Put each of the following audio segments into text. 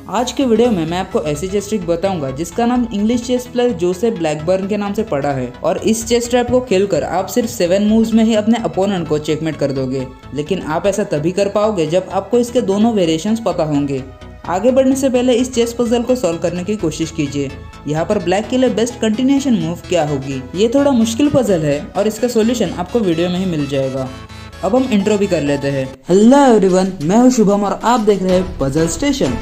आज के वीडियो में मैं आपको ऐसी चेस ट्रिक बताऊंगा जिसका नाम English chess player Joseph Blackburn के नाम से पड़ा है और इस चेस ट्रैप को खेलकर आप सिर्फ 7 मूव्स में ही अपने अपोनेंट को चेकमेट कर दोगे। लेकिन आप ऐसा तभी कर पाओगे जब आपको इसके दोनों वेरिएशंस पता होंगे। आगे बढ़ने से पहले इस चेस पजल को सॉल्व करने की कोशिश कीजिए। यहाँ पर ब्लैक के लिए बेस्ट कंटिन्यूएशन मूव क्या होगी। ये थोड़ा मुश्किल पजल है और इसका सॉल्यूशन आपको वीडियो में ही मिल जाएगा। अब हम इंट्रो भी कर लेते हैं। हेलो एवरीवन, मैं हूँ शुभम और आप देख रहे हैं पजल स्टेशन।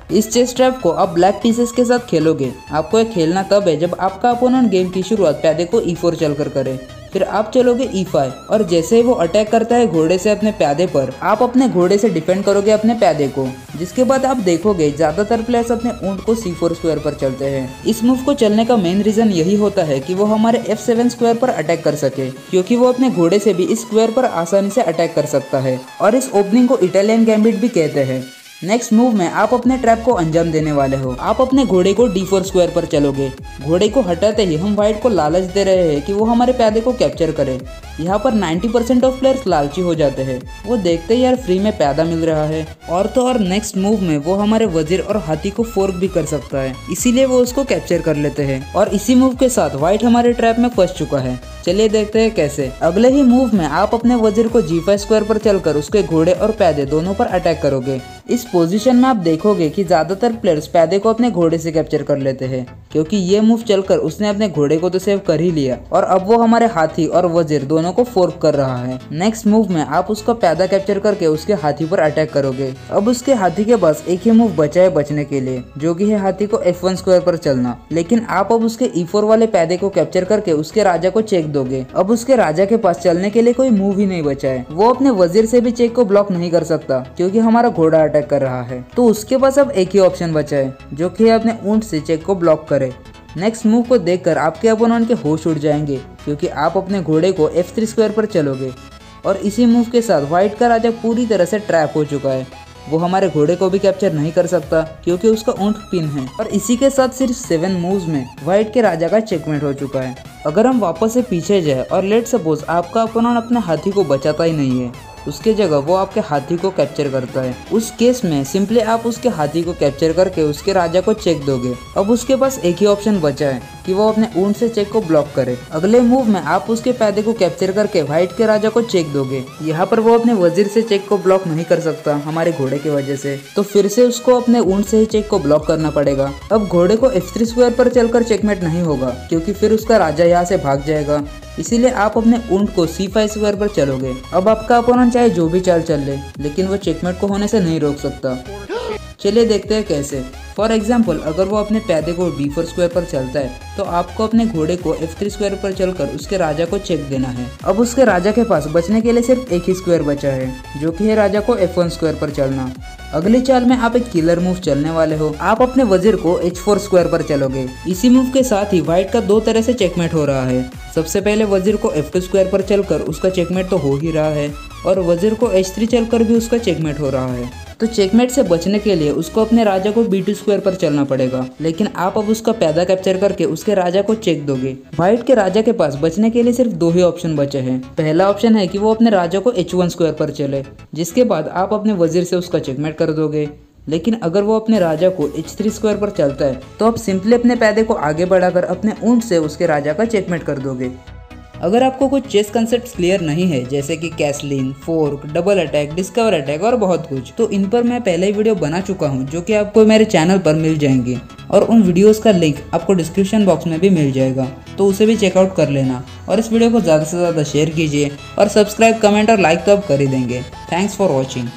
इस चेस ट्रैप को आप ब्लैक पीसेस के साथ खेलोगे। आपको ये खेलना तब है जब आपका अपोनेंट गेम की शुरुआत प्यादे को E4 चलकर करे, फिर आप चलोगे E5 और जैसे ही वो अटैक करता है घोड़े से अपने प्यादे पर, आप अपने घोड़े से डिफेंड करोगे अपने प्यादे को। जिसके बाद आप देखोगे ज्यादातर प्लेयर्स अपने ऊंट को C4 स्क्वायर पर चलते हैं। इस मूव को चलने का मेन रीजन यही होता है कि वो हमारे F7 स्क्वायर पर अटैक कर सके, क्योंकि वो अपने घोड़े से भी इस स्क्वायर पर आसानी से अटैक कर सकता है और इस ओपनिंग को इटालियन गैम्बिट भी कहते हैं। नेक्स्ट मूव में आप अपने ट्रैप को अंजाम देने वाले हो। आप अपने घोड़े को D4 स्क्वायर पर चलोगे। घोड़े को हटाते ही हम व्हाइट को लालच दे रहे हैं कि वो हमारे प्यादे को कैप्चर करे। यहाँ पर 90% ऑफ प्लेयर्स लालची हो जाते हैं। वो देखते ही यार फ्री में प्यादा मिल रहा है। और तो और नेक्स्ट मूव में वो हमारे वजीर और हाथी को फोर्क भी कर सकता है, इसीलिए वो उसको कैप्चर कर लेते हैं और इसी मूव के साथ व्हाइट हमारे ट्रैप में फंस चुका है। चलिए देखते हैं कैसे। अगले ही मूव में आप अपने वजीर को G5 स्क्वायर पर चलकर उसके घोड़े और प्यादे दोनों पर अटैक करोगे। इस पोजीशन में आप देखोगे कि ज्यादातर प्लेयर्स प्यादे को अपने घोड़े से कैप्चर कर लेते हैं, क्योंकि ये मूव चलकर उसने अपने घोड़े को तो सेव कर ही लिया और अब वो हमारे हाथी और वजीर दोनों को फोर्क कर रहा है। नेक्स्ट मूव में आप उसका प्यादा कैप्चर करके उसके हाथी पर अटैक करोगे। अब उसके हाथी के पास एक ही मूव बचा है बचने के लिए, जो कि है हाथी को F1 स्क्वायर पर चलना। लेकिन आप अब उसके E4 वाले प्यादे को कैप्चर करके उसके राजा को चेक दोगे। अब उसके राजा के पास चलने के लिए कोई मूव ही नहीं बचा है। वो अपने वजीर से भी चेक को ब्लॉक नहीं कर सकता, क्योंकि हमारा घोड़ा अटैक कर रहा है। तो उसके पास अब एक ही ऑप्शन बचा है, जो कि अपने ऊंट से चेक को ब्लॉक करे। नेक्स्ट मूव को देखकर आपके अपोनेंट के होश उड़ जाएंगे, क्योंकि आप अपने घोड़े को F3 स्क्वायर पर चलोगे और इसी मूव के साथ व्हाइट का राजा पूरी तरह से ट्रैप हो चुका है। वो हमारे घोड़े को भी कैप्चर नहीं कर सकता, क्योंकि उसका ऊंट पिन है। और इसी के साथ सिर्फ 7 मूव्स में व्हाइट के राजा का चेकमेट हो चुका है। अगर हम वापस से पीछे जाए और लेट सपोज आपका अपोनेंट अपने हाथी को बचाता ही नहीं है, उसके जगह वो आपके हाथी को कैप्चर करता है, उस केस में सिंपली आप उसके हाथी को कैप्चर करके उसके राजा को चेक दोगे। अब उसके पास एक ही ऑप्शन बचा है कि वो अपने ऊंट से चेक को ब्लॉक करे। अगले मूव में आप उसके प्यादे को कैप्चर करके व्हाइट के राजा को चेक दोगे। यहाँ पर वो अपने वजीर से चेक को ब्लॉक नहीं कर सकता हमारे घोड़े की वजह से, तो फिर से उसको अपने ऊंट से ही चेक को ब्लॉक करना पड़ेगा। अब घोड़े को F3 स्क्वायर पर चलकर चेकमेट नहीं होगा, क्योंकि फिर उसका राजा यहाँ से भाग जाएगा। इसीलिए आप अपने ऊंट को C5 स्क्वायर पर चलोगे। अब आपका अपोनेंट चाहे जो भी चाल चल ले, लेकिन वो चेकमेट को होने से नहीं रोक सकता। चलिए देखते हैं कैसे। फॉर एग्जाम्पल, अगर वो अपने प्यादे को D4 स्क्वायर पर चलता है, तो आपको अपने घोड़े को F3 स्क्वायर पर चलकर उसके राजा को चेक देना है। अब उसके राजा के पास बचने के लिए सिर्फ एक ही स्क्वायर बचा है, जो कि है राजा को F1 स्क्वायर पर चलना। अगली चाल में आप एक किलर मूव चलने वाले हो। आप अपने वजीर को H4 स्क्वायर पर चलोगे। इसी मूव के साथ ही व्हाइट का 2 तरह से चेकमेट हो रहा है। सबसे पहले वजीर को F2 स्क्वायर पर चलकर उसका चेकमेट तो हो ही रहा है, और वजीर को H3 चलकर भी उसका चेकमेट हो रहा है। तो चेकमेट से बचने के लिए उसको अपने राजा को B2 स्क्वायर पर चलना पड़ेगा। लेकिन आप अब उसका प्यादा कैप्चर करके उसके राजा को चेक दोगे। व्हाइट के राजा के पास बचने के लिए सिर्फ 2 ही ऑप्शन बचे हैं। पहला ऑप्शन है कि वो अपने राजा को H1 स्क्वायर पर चले, जिसके बाद आप अपने वजीर से उसका चेकमेट कर दोगे। लेकिन अगर वो अपने राजा को H3 स्क्वायर पर चलता है, तो आप सिंपली अपने प्यादे को आगे बढ़ाकर अपने ऊंट से उसके राजा का चेकमेट कर दोगे। अगर आपको कुछ चेस कंसेप्ट क्लियर नहीं है, जैसे कि castling, fork, double attack, discover attack और बहुत कुछ, तो इन पर मैं पहले ही वीडियो बना चुका हूं, जो कि आपको मेरे चैनल पर मिल जाएंगे और उन वीडियोस का लिंक आपको डिस्क्रिप्शन बॉक्स में भी मिल जाएगा, तो उसे भी चेकआउट कर लेना। और इस वीडियो को ज़्यादा से ज़्यादा शेयर कीजिए और सब्सक्राइब, कमेंट और लाइक तो आप कर ही देंगे। Thanks for watching.